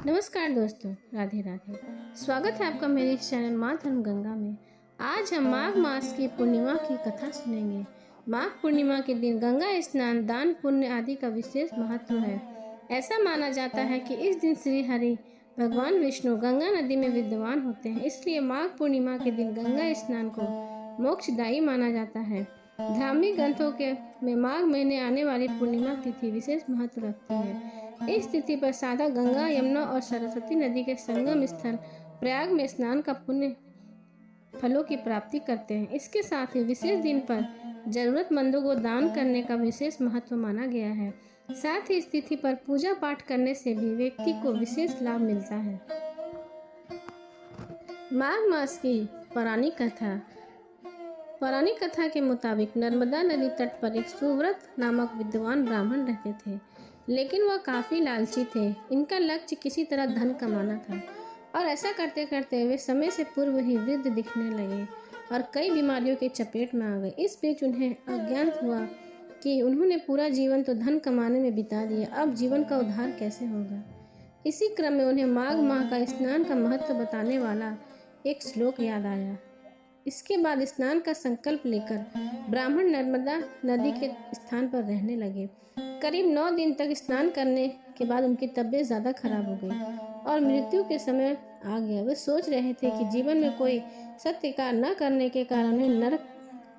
नमस्कार दोस्तों, राधे राधे। स्वागत है आपका मेरे इस चैनल माँ धर्म गंगा में। आज हम माघ मास की पूर्णिमा की कथा सुनेंगे। माघ पूर्णिमा के दिन गंगा स्नान, दान, पुण्य आदि का विशेष महत्व है। ऐसा माना जाता है कि इस दिन श्री हरि भगवान विष्णु गंगा नदी में विद्यमान होते हैं, इसलिए माघ पूर्णिमा के दिन गंगा स्नान को मोक्षदायी माना जाता है। धार्मिक ग्रंथों के में माघ महीने आने वाली पूर्णिमा तिथि विशेष महत्व रखती है। इस तिथि पर साधा गंगा, यमुना और सरस्वती नदी के संगम स्थल प्रयाग में स्नान का पुण्य फलों की प्राप्ति करते हैं। इसके साथ ही विशेष दिन पर जरूरतमंदों को दान करने का विशेष महत्व माना गया है। साथ ही इस तिथि पर पूजा पाठ करने से भी व्यक्ति को विशेष लाभ मिलता है। माघ मास की पौराणिक कथा के मुताबिक नर्मदा नदी तट पर एक सुव्रत नामक विद्वान ब्राह्मण रहते थे, लेकिन वह काफी लालची थे। इनका लक्ष्य किसी तरह धन कमाना था और ऐसा करते करते वे समय से पूर्व ही वृद्ध दिखने लगे और कई बीमारियों के चपेट में आ गए। इस बीच उन्हें अज्ञात हुआ कि उन्होंने पूरा जीवन तो धन कमाने में बिता दिया, अब जीवन का उद्धार कैसे होगा। इसी क्रम में उन्हें माघ माह का स्नान का महत्व बताने वाला एक श्लोक याद आया। इसके बाद स्नान का संकल्प लेकर ब्राह्मण नर्मदा नदी के स्थान पर रहने लगे। करीब 9 दिन तक स्नान करने के बाद उनकी तबीयत ज्यादा खराब हो गई और मृत्यु के समय आ गया। वे सोच रहे थे कि जीवन में कोई सत्य कार्य न करने के कारण उन्हें नरक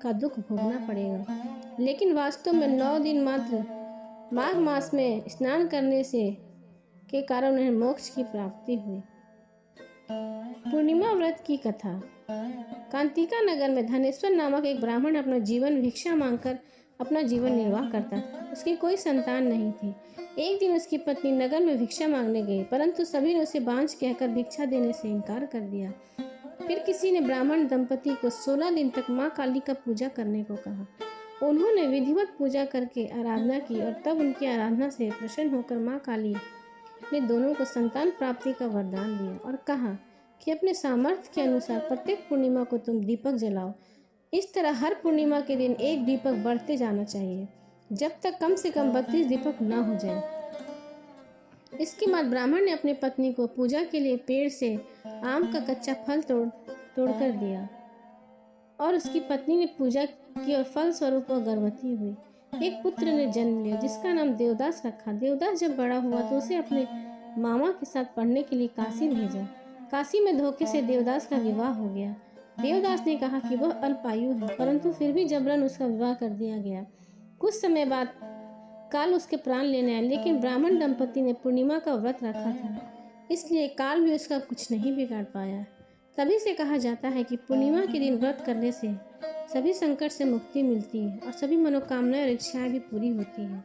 का दुख भोगना पड़ेगा, लेकिन वास्तव में 9 दिन मात्र माघ मास में स्नान करने से के कारण उन्हें मोक्ष की प्राप्ति हुई। पूर्णिमा व्रत की कथा। कांतिका नगर में धनेश्वर नामक एक ब्राह्मण अपना जीवन भिक्षा मांगकर अपना जीवन निर्वाह करता था। उसकी कोई संतान नहीं थी। एक दिन उसकी पत्नी नगर में भिक्षा मांगने गई, परंतु सभी ने उसे बांझ कहकर भिक्षा देने से इनकार कर दिया। फिर किसी ने ब्राह्मण दंपति को 16 दिन तक माँ काली का पूजा करने को कहा। उन्होंने विधिवत पूजा करके आराधना की और तब उनकी आराधना से प्रसन्न होकर माँ काली ने दोनों को संतान प्राप्ति का वरदान दिया और कहा कि अपने सामर्थ्य के अनुसार प्रत्येक पूर्णिमा को तुम दीपक जलाओ। इस तरह हर पूर्णिमा के दिन एक दीपक बढ़ते जाना चाहिए, जब तक कम से कम 32 दीपक न हो जाए। इसके बाद ब्राह्मण ने अपनी पत्नी को पूजा के लिए पेड़ से आम का कच्चा फल तोड़कर दिया और उसकी पत्नी ने पूजा की और फल स्वरूप वह गर्भवती हुई। एक पुत्र ने जन्म लिया जिसका नाम देवदास रखा। देवदास जब बड़ा हुआ तो उसे अपने मामा के साथ पढ़ने के लिए काशी भेजा। काशी में धोखे से देवदास का विवाह हो गया। देवदास ने कहा कि वह अल्पायु है, परंतु फिर भी जबरन उसका विवाह कर दिया गया। कुछ समय बाद काल उसके प्राण लेने आया, लेकिन ब्राह्मण दंपति ने पूर्णिमा का व्रत रखा था, इसलिए काल भी उसका कुछ नहीं बिगाड़ पाया। तभी से कहा जाता है कि पूर्णिमा के दिन व्रत करने से सभी संकट से मुक्ति मिलती है और सभी मनोकामनाएं और इच्छाएं भी पूरी होती है।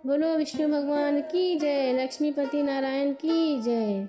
बोलो विष्णु भगवान की जय, लक्ष्मीपति नारायण की जय।